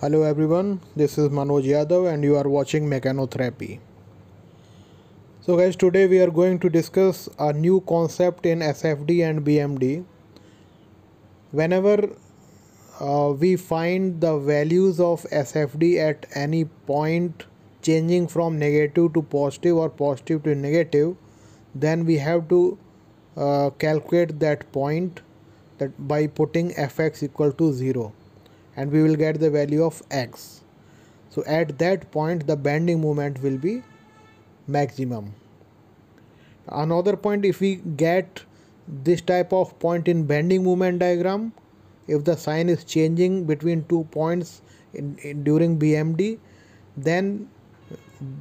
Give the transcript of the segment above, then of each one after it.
Hello everyone, this is Manoj Yadav and you are watching Mechanotherapy. So guys, today we are going to discuss a new concept in SFD and BMD. Whenever we find the values of SFD at any point changing from negative to positive or positive to negative, then we have to calculate that point that by putting fx equal to 0, and we will get the value of x. So at that point the bending moment will be maximum. Another point, if we get this type of point in bending moment diagram, if the sign is changing between 2 points during BMD, then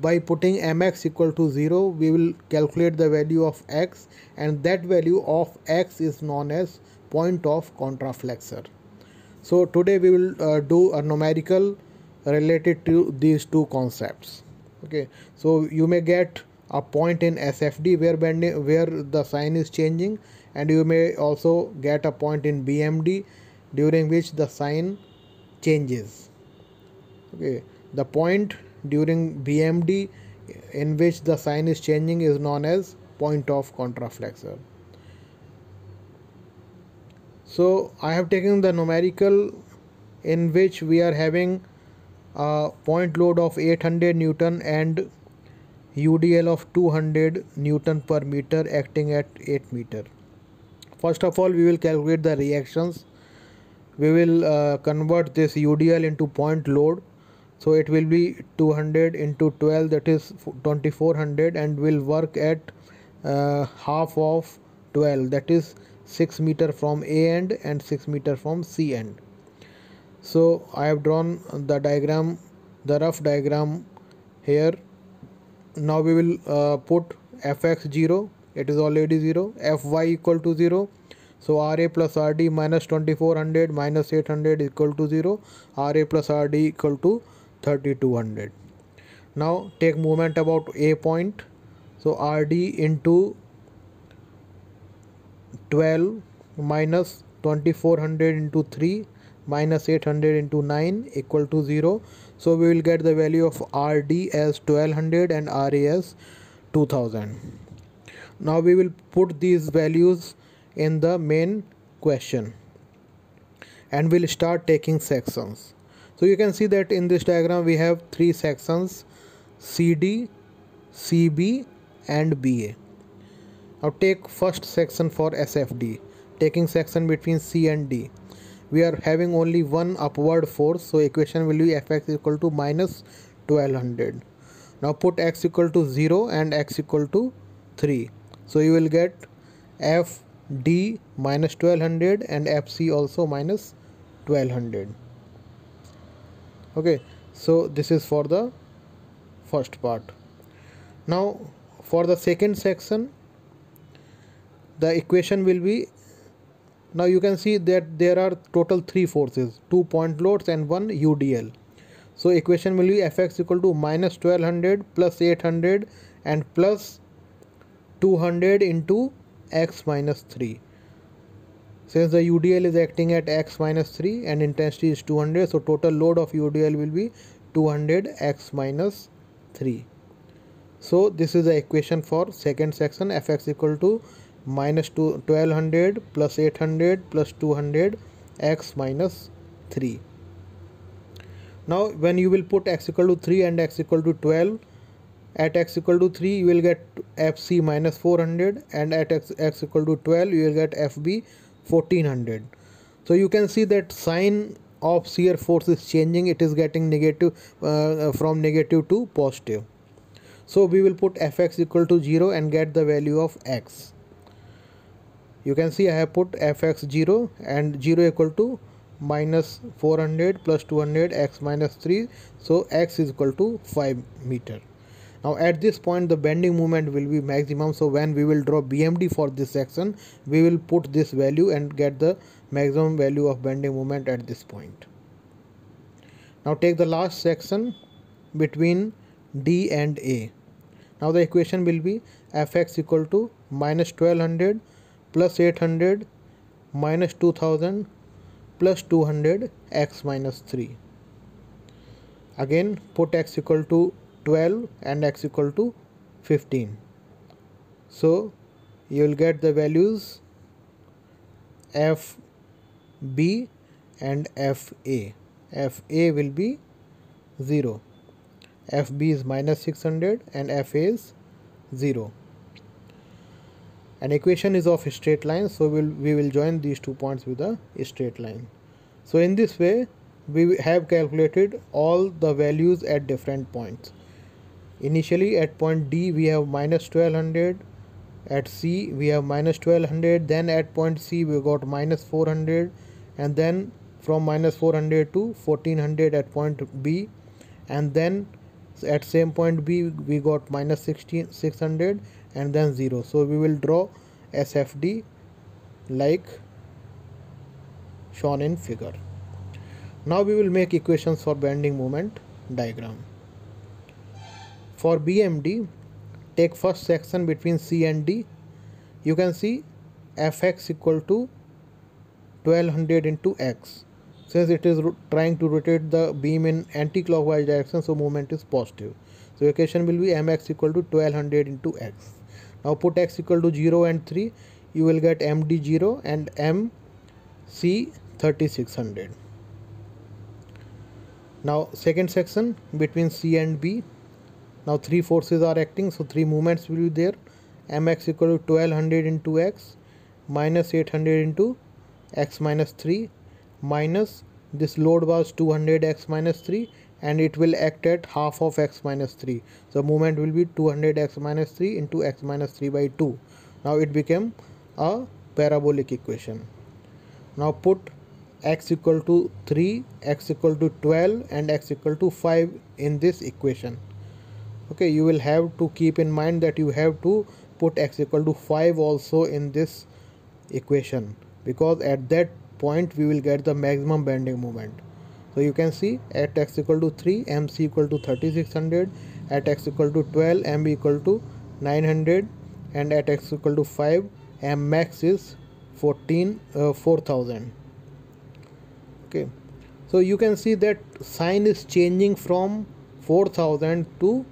by putting mx equal to 0 we will calculate the value of x, and that value of x is known as point of contraflexor. So today we will do a numerical related to these two concepts. Okay, so you may get a point in SFD where the sign is changing, and you may also get a point in BMD during which the sign changes. Okay, the point during BMD in which the sign is changing is known as point of contraflexor. So I have taken the numerical in which we are having a point load of 800 Newton and UDL of 200 Newton per meter acting at 8 meter. First of all, we will calculate the reactions. We will convert this UDL into point load. So it will be 200 into 12, that is 2400, and will work at half of 12, that is 6 meter from A end and 6 meter from C end. So I have drawn the diagram, the rough diagram here. Now we will put fx 0, it is already 0, fy equal to 0. So Ra plus Rd minus 2400 minus 800 equal to 0. Ra plus Rd equal to 3200. Now take moment about A point. So Rd into 12 minus 2400 into 3 minus 800 into 9 equal to 0. So we will get the value of Rd as 1200 and Ra as 2000. Now we will put these values in the main question and we'll start taking sections. So you can see that in this diagram we have three sections: CD, CB and BA. Now take first section for SFD, taking section between C and D. We are having only one upward force, so equation will be fx equal to minus 1200. Now put x equal to 0 and x equal to 3. So you will get fd minus 1200 and fc also minus 1200. Okay, so this is for the first part. Now for the second section, the equation will be, now you can see that there are total three forces, 2 point loads and 1 UDL. So equation will be fx equal to minus 1200 plus 800 and plus 200 into x minus 3. Since the UDL is acting at x minus 3 and intensity is 200, so total load of UDL will be 200 x minus 3. So this is the equation for second section, fx equal to minus 1200 plus 800 plus 200 x minus 3. Now when you will put x equal to 3 and x equal to 12, at x equal to 3 you will get fc minus 400, and at x equal to 12 you will get fb 1400. So you can see that sign of shear force is changing, it is getting negative from negative to positive. So we will put fx equal to 0 and get the value of x. You can see I have put fx 0 and 0 equal to minus 400 plus 200 x minus 3. So x is equal to 5 meter. Now at this point the bending moment will be maximum. So when we will draw BMD for this section, we will put this value and get the maximum value of bending moment at this point. Now take the last section between D and A. Now the equation will be fx equal to minus 1200 plus 800 minus 2000 plus 200 x minus 3. Again put x equal to 12 and x equal to 15. So you will get the values fb and fa. Fa will be 0, fb is minus 600 and fa is 0. An equation is of a straight line, so we will join these 2 points with a straight line. So in this way we have calculated all the values at different points. Initially at point D we have minus 1200, at C we have minus 1200, then at point C we got minus 400, and then from minus 400 to 1400 at point B, and then at same point B we got minus 600 and then 0. So we will draw SFD like shown in figure. Now we will make equations for bending moment diagram. For BMD, take first section between C and D. You can see Fx equal to 1200 into x. Since it is trying to rotate the beam in anti-clockwise direction, so moment is positive. So equation will be mx equal to 1200 into x. Now put x equal to 0 and 3, you will get md 0 and mc 3600. Now second section between C and B. Now 3 forces are acting, so 3 movements will be there. Mx equal to 1200 into x minus 800 into x minus 3 minus this load was 200 x minus 3 and it will act at half of x minus 3. So movement will be 200 x minus 3 into x minus 3 by 2. Now it became a parabolic equation. Now put x equal to 3, x equal to 12 and x equal to 5 in this equation. Okay, you will have to keep in mind that you have to put x equal to 5 also in this equation, because at that point we will get the maximum bending moment. So you can see at x equal to 3 mc equal to 3600, at x equal to 12 mb equal to 900, and at x equal to 5 m max is 4000. Okay, so you can see that sign is changing from 4000 to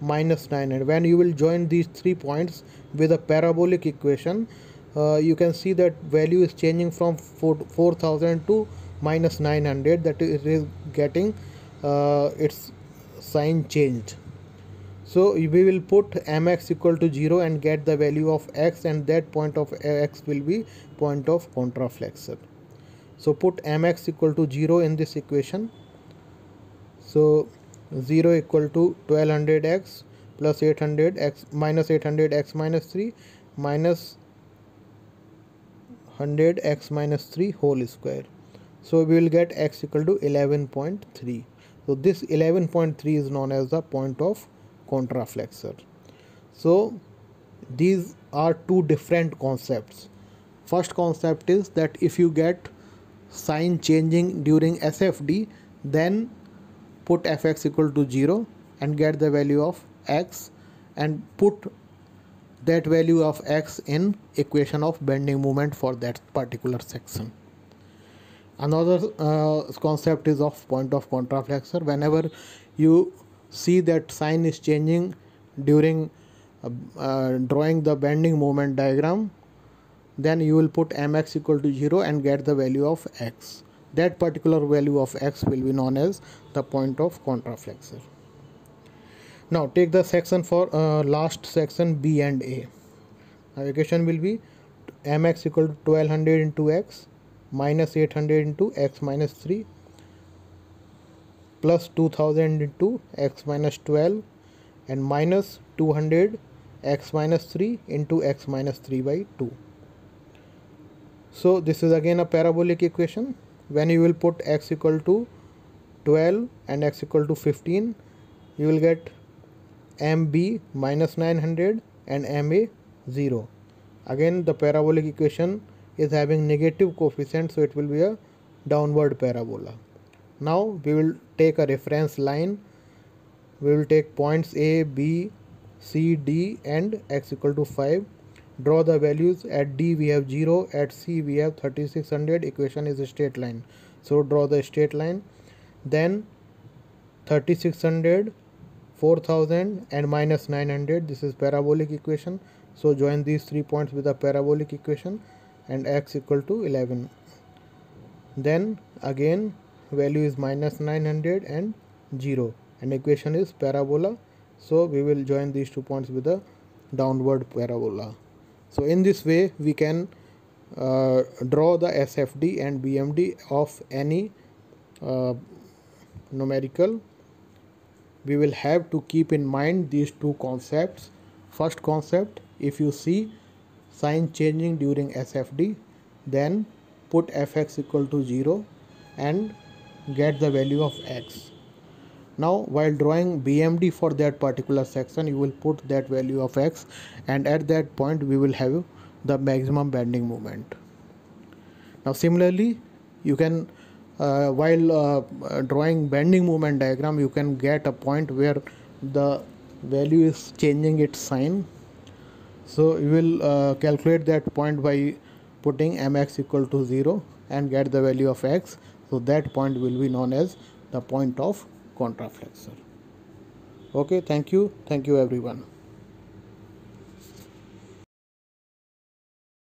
minus 900. When you will join these 3 points with a parabolic equation, you can see that value is changing from 4000 to minus 900, that it is getting its sign changed. So we will put mx equal to 0 and get the value of x, and that point of x will be point of contraflexor. So put mx equal to 0 in this equation. So 0 equal to 1200x plus 800x minus 800x minus 3 minus 100x minus 3 whole square. So we will get x equal to 11.3. So this 11.3 is known as the point of contraflexor. So these are 2 different concepts. First concept is that if you get sign changing during SFD, then put fx equal to 0 and get the value of x, and put that value of x in equation of bending moment for that particular section. Another concept is of point of contraflexor. Whenever you see that sign is changing during drawing the bending moment diagram, then you will put mx equal to 0 and get the value of x. That particular value of x will be known as the point of contraflexor. Now take the section for last section B and A. Now equation will be mx equal to 1200 into x minus 800 into x minus 3 plus 2000 into x minus 12 and minus 200 x minus 3 into x minus 3 by 2. So this is again a parabolic equation. When you will put x equal to 12 and x equal to 15, you will get mb minus 900 and ma 0. Again the parabolic equation is having negative coefficient, so it will be a downward parabola. Now we will take a reference line. We will take points A, B, C, D and x equal to 5. Draw the values. At D we have 0, at C we have 3600. Equation is a straight line, so draw the straight line. Then 3600, 4000 and minus 900. This is parabolic equation. So join these 3 points with a parabolic equation and x equal to 11. Then again value is minus 900 and 0 and equation is parabola. So we will join these 2 points with a downward parabola. So in this way we can draw the SFD and BMD of any numerical. We will have to keep in mind these two concepts. First concept, if you see sign changing during SFD, then put fx equal to 0 and get the value of x. Now while drawing BMD for that particular section, you will put that value of x, and at that point we will have the maximum bending moment. Now similarly, you can while drawing bending moment diagram, you can get a point where the value is changing its sign. So you will calculate that point by putting mx equal to 0 and get the value of x. So that point will be known as the point of contraflexor. Okay, thank you everyone.